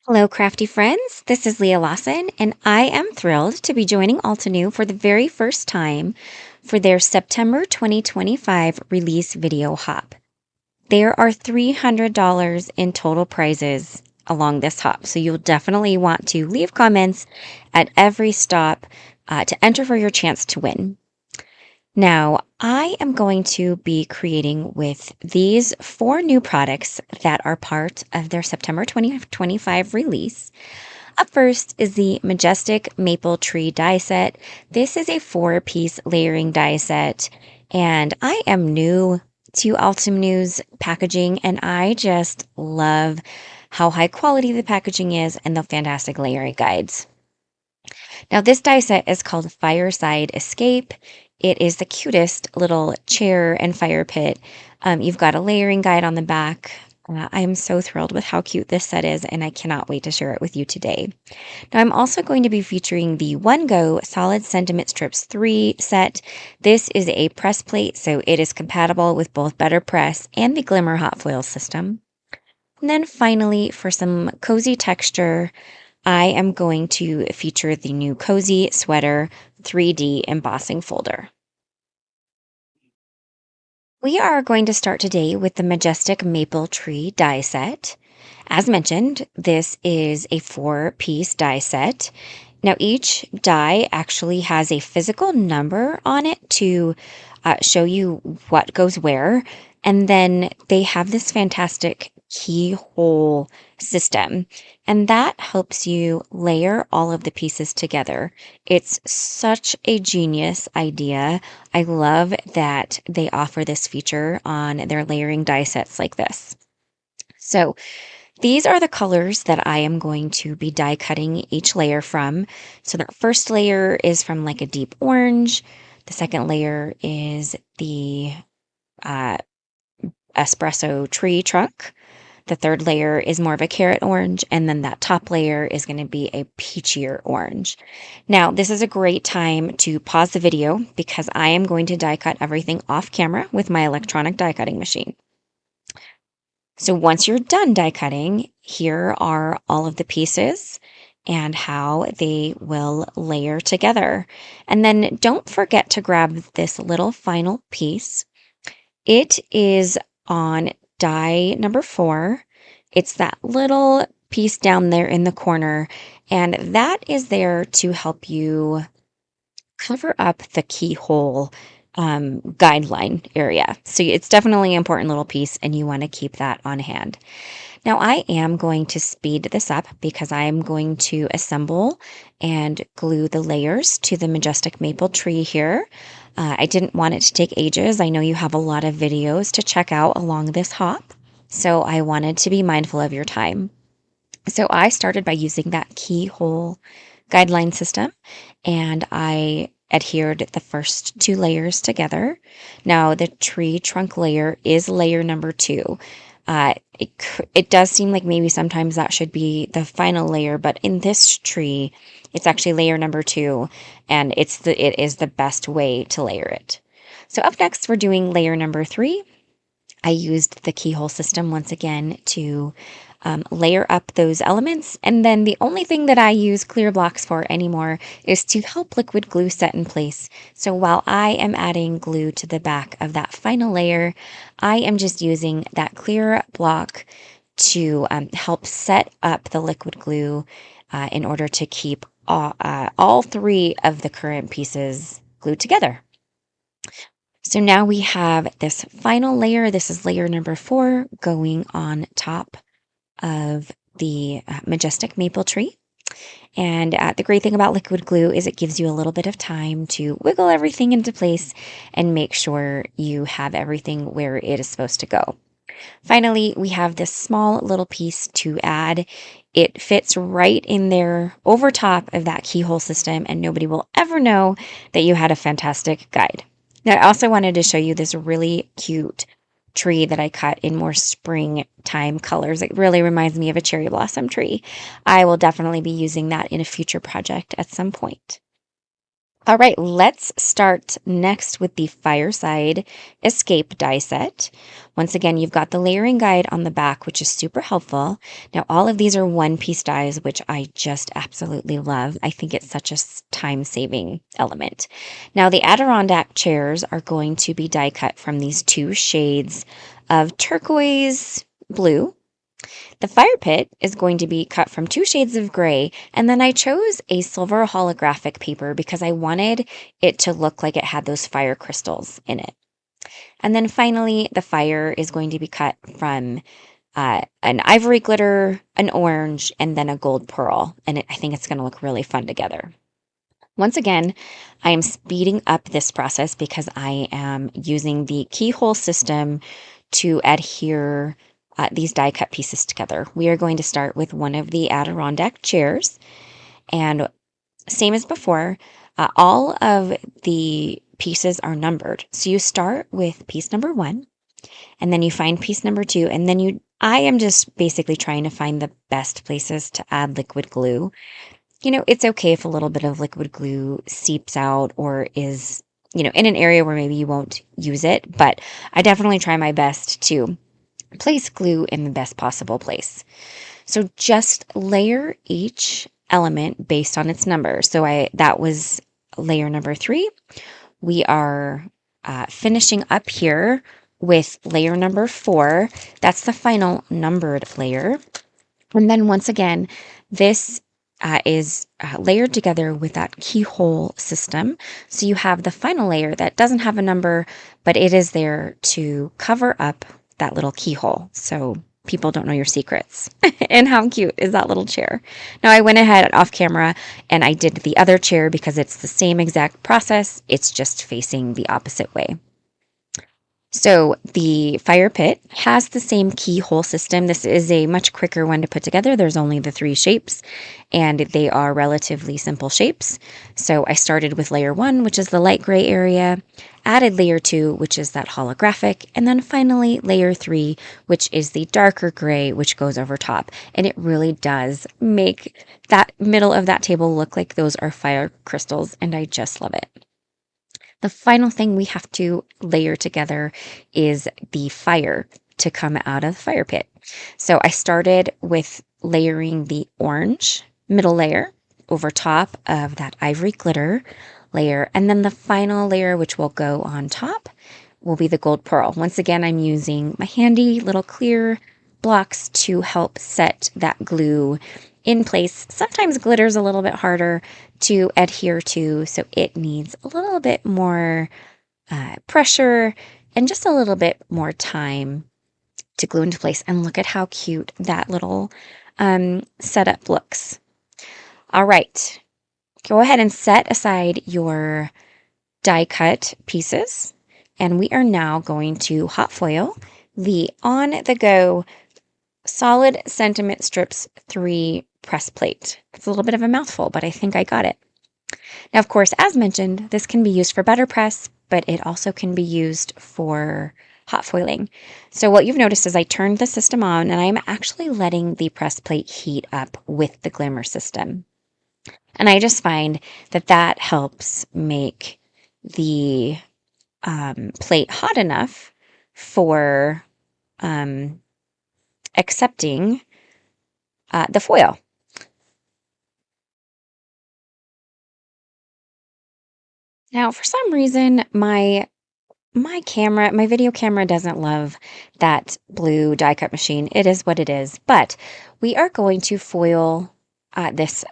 Hello, crafty friends. This is Leah Lawson, and I am thrilled to be joining Altenew for the very first time for their September 2025 release video hop. There are $300 in total prizes along this hop, so you'll definitely want to leave comments at every stop to enter for your chance to win. Now, I am going to be creating with these 4 new products that are part of their September 2025 release. Up first is the Majestic Maple Tree Die Set. This is a 4-piece layering die set, and I am new to Altenew's packaging, and I just love how high quality the packaging is and the fantastic layering guides. Now, this die set is called Fireside Escape. It is the cutest little chair and fire pit. You've got a layering guide on the back. I am so thrilled with how cute this set is, and I cannot wait to share it with you today. Now, I'm also going to be featuring the One Go Solid Sentiment Strips 3 set. This is a press plate, so it is compatible with both Better Press and the Glimmer Hot Foil system. And then finally, for some cozy texture, I am going to feature the new Cozy Sweater 3D embossing folder. We are going to start today with the Majestic Maple Tree die set. As mentioned, this is a 4-piece die set. Now, each die actually has a physical number on it to show you what goes where. And then they have this fantastic keyhole system, and that helps you layer all of the pieces together. It's such a genius idea. I love that they offer this feature on their layering die sets like this. So these are the colors that I am going to be die cutting each layer from. So the first layer is from like a deep orange. The second layer is the espresso tree trunk. The third layer is more of a carrot orange, and then that top layer is going to be a peachier orange. Now, this is a great time to pause the video because I am going to die cut everything off camera with my electronic die cutting machine. So once you're done die cutting, here are all of the pieces and how they will layer together. And then don't forget to grab this little final piece. It is on die number 4. It's that little piece down there in the corner, and that is there to help you cover up the keyhole guideline area. So it's definitely an important little piece, and you want to keep that on hand. Now, I am going to speed this up because I am going to assemble and glue the layers to the Majestic Maple Tree here. I didn't want it to take ages. I know you have a lot of videos to check out along this hop, so I wanted to be mindful of your time. So I started by using that keyhole guideline system, and I adhered the first 2 layers together. Now, the tree trunk layer is layer number 2. It does seem like maybe sometimes that should be the final layer, but in this tree, it's actually layer number 2, and it is the best way to layer it. So up next, we're doing layer number 3. I used the keyhole system once again to layer up those elements. And then the only thing that I use clear blocks for anymore is to help liquid glue set in place. So while I am adding glue to the back of that final layer, I am just using that clear block to help set up the liquid glue in order to keep all 3 of the current pieces glued together. So now we have this final layer. This is layer number 4 going on top of the Majestic Maple Tree. And the great thing about liquid glue is it gives you a little bit of time to wiggle everything into place and make sure you have everything where it is supposed to go. Finally, we have this small little piece to add. It fits right in there over top of that keyhole system, and nobody will ever know that you had a fantastic guide. Now, I also wanted to show you this really cute tree that I cut in more springtime colors. It really reminds me of a cherry blossom tree. I will definitely be using that in a future project at some point. All right, let's start next with the Fireside Escape Die Set. Once again, you've got the layering guide on the back, which is super helpful. Now, all of these are one-piece dies, which I just absolutely love. I think it's such a time-saving element. Now, the Adirondack chairs are going to be die cut from these two shades of turquoise blue. The fire pit is going to be cut from two shades of gray, and then I chose a silver holographic paper because I wanted it to look like it had those fire crystals in it. And then finally, the fire is going to be cut from an ivory glitter, an orange, and then a gold pearl. And I think it's going to look really fun together. Once again, I am speeding up this process because I am using the keyhole system to adhere these die cut pieces together. We are going to start with one of the Adirondack chairs, and same as before, all of the pieces are numbered. So you start with piece number 1, and then you find piece number 2, and then I am just basically trying to find the best places to add liquid glue. You know, it's okay if a little bit of liquid glue seeps out or is, in an area where maybe you won't use it, but I definitely try my best to place glue in the best possible place. So just layer each element based on its number. So that was layer number 3. We are finishing up here with layer number 4. That's the final numbered layer. And then once again, this is layered together with that keyhole system. So you have the final layer that doesn't have a number, but it is there to cover up that little keyhole so people don't know your secrets. And how cute is that little chair? Now, I went ahead off camera and I did the other chair because it's the same exact process. It's just facing the opposite way. So the fire pit has the same keyhole system. This is a much quicker one to put together. There's only the 3 shapes, and they are relatively simple shapes. So I started with layer 1, which is the light gray area, added layer 2, which is that holographic, and then finally layer 3, which is the darker gray, which goes over top. And it really does make that middle of that table look like those are fire crystals, and I just love it. The final thing we have to layer together is the fire to come out of the fire pit. So I started with layering the orange middle layer over top of that ivory glitter layer. And then the final layer, which will go on top, will be the gold pearl. Once again, I'm using my handy little clear blocks to help set that glue in place. Sometimes glitter's a little bit harder to adhere to, so it needs a little bit more pressure and just a little bit more time to glue into place. And look at how cute that little setup looks. All right, go ahead and set aside your die cut pieces, and we are now going to hot foil the On the Go Solid Sentiment Strips 3 press plate. It's a little bit of a mouthful, but I think I got it. Now, of course, as mentioned, this can be used for butter press, but it also can be used for hot foiling. So what you've noticed is I turned the system on, and I'm actually letting the press plate heat up with the glimmer system. And I just find that helps make the plate hot enough for accepting the foil. Now, for some reason, my video camera doesn't love that blue die cut machine. It is what it is. But we are going to foil this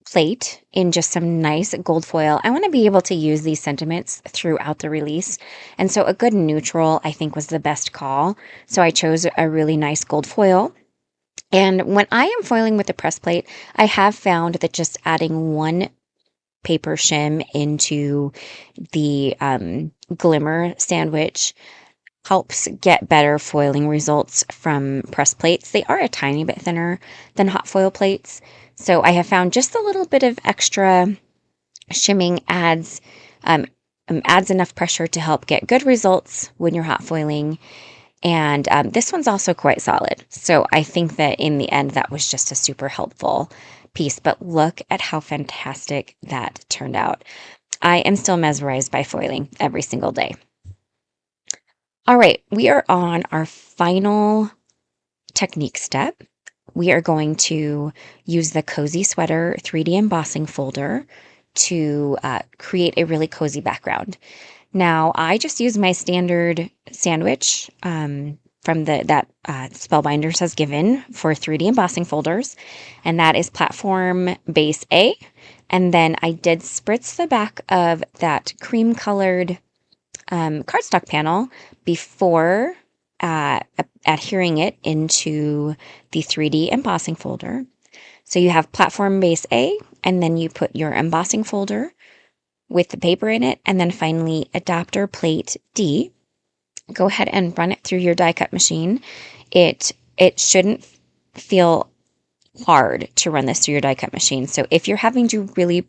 plate in just some nice gold foil. I want to be able to use these sentiments throughout the release. And so a good neutral, I think, was the best call. So I chose a really nice gold foil. And when I am foiling with the press plate, I have found that just adding one paper shim into the glimmer sandwich helps get better foiling results from press plates. They are a tiny bit thinner than hot foil plates. So I have found just a little bit of extra shimming adds enough pressure to help get good results when you're hot foiling. And this one's also quite solid. So I think that in the end, that was just a super helpful piece. But look at how fantastic that turned out. I am still mesmerized by foiling every single day. All right, we are on our final technique step. We are going to use the Cozy Sweater 3D embossing folder to create a really cozy background. Now, I just use my standard sandwich from that Spellbinders has given for 3D embossing folders, and that is platform base A. And then I did spritz the back of that cream colored cardstock panel before adhering it into the 3D embossing folder. So you have platform base A, and then you put your embossing folder with the paper in it, and then finally adapter plate D. Go ahead and run it through your die cut machine. It shouldn't feel hard to run this through your die cut machine. So if you're having to really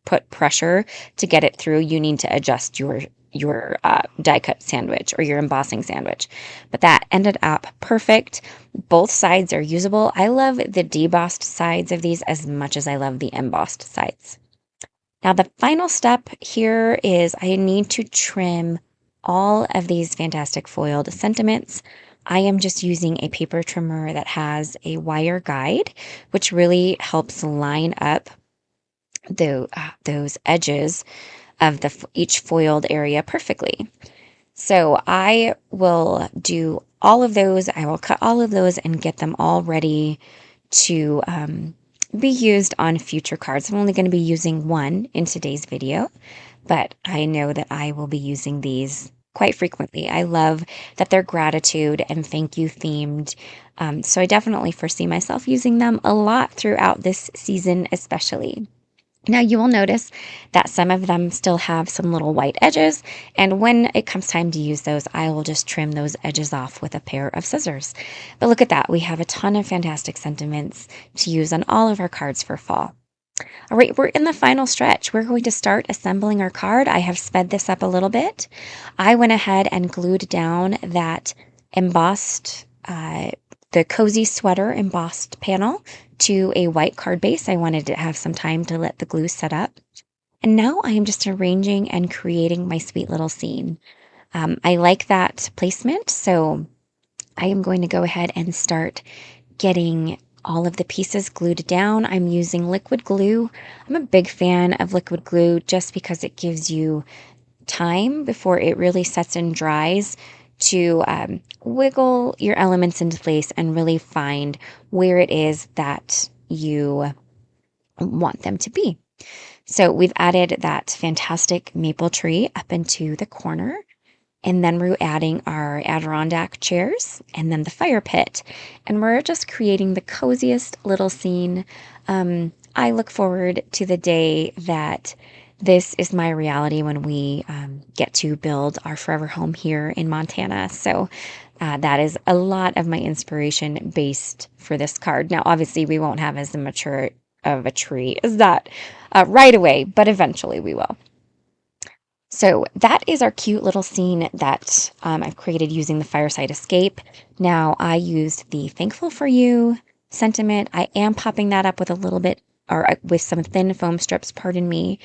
put pressure to get it through, you need to adjust your die cut sandwich or your embossing sandwich. But that ended up perfect. Both sides are usable. I love the debossed sides of these as much as I love the embossed sides. Now the final step here is I need to trim all of these fantastic foiled sentiments. I am just using a paper trimmer that has a wire guide, which really helps line up those edges of each foiled area perfectly. So I will do all of those. I will cut all of those and get them all ready to be used on future cards. I'm only going to be using one in today's video, but I know that I will be using these quite frequently. I love that they're gratitude and thank you themed. So I definitely foresee myself using them a lot throughout this season, especially. Now you will notice that some of them still have some little white edges, and when it comes time to use those, I will just trim those edges off with a pair of scissors. But look at that, we have a ton of fantastic sentiments to use on all of our cards for fall. All right, we're in the final stretch. We're going to start assembling our card. I have sped this up a little bit. I went ahead and glued down that embossed the Cozy Sweater embossed panel to a white card base. I wanted to have some time to let the glue set up. And now I am just arranging and creating my sweet little scene. I like that placement, so I am going to go ahead and start getting all of the pieces glued down. I'm using liquid glue. I'm a big fan of liquid glue just because it gives you time before it really sets and dries to wiggle your elements into place and really find where it is that you want them to be. So we've added that fantastic maple tree up into the corner, and then we're adding our Adirondack chairs and then the fire pit, and we're just creating the coziest little scene. I look forward to the day that this is my reality when we get to build our forever home here in Montana. So that is a lot of my inspiration based for this card. Now, obviously, we won't have as mature of a tree as that right away, but eventually we will. So that is our cute little scene that I've created using the Fireside Escape. Now, I used the Thankful for You sentiment. I am popping that up with a little bit, or with some thin foam strips, pardon me,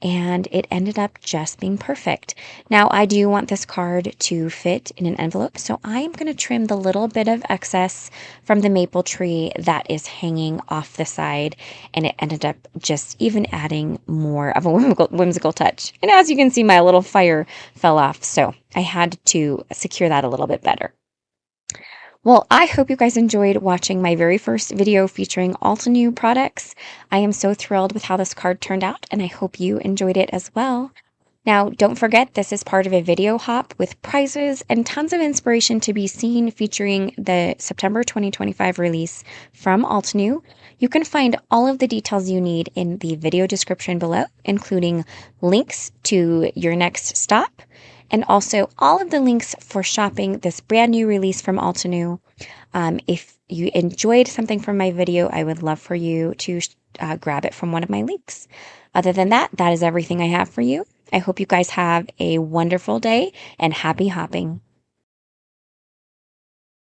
and it ended up just being perfect. Now, I do want this card to fit in an envelope, so I'm going to trim the little bit of excess from the maple tree that is hanging off the side, and it ended up just even adding more of a whimsical touch. And as you can see, my little fire fell off, so I had to secure that a little bit better. Well, I hope you guys enjoyed watching my very first video featuring Altenew products. I am so thrilled with how this card turned out, and I hope you enjoyed it as well. Now, don't forget, this is part of a video hop with prizes and tons of inspiration to be seen featuring the September 2025 release from Altenew. You can find all of the details you need in the video description below, including links to your next stop, and also all of the links for shopping this brand new release from Altenew. If you enjoyed something from my video, I would love for you to grab it from one of my links. Other than that, that is everything I have for you. I hope you guys have a wonderful day and happy hopping.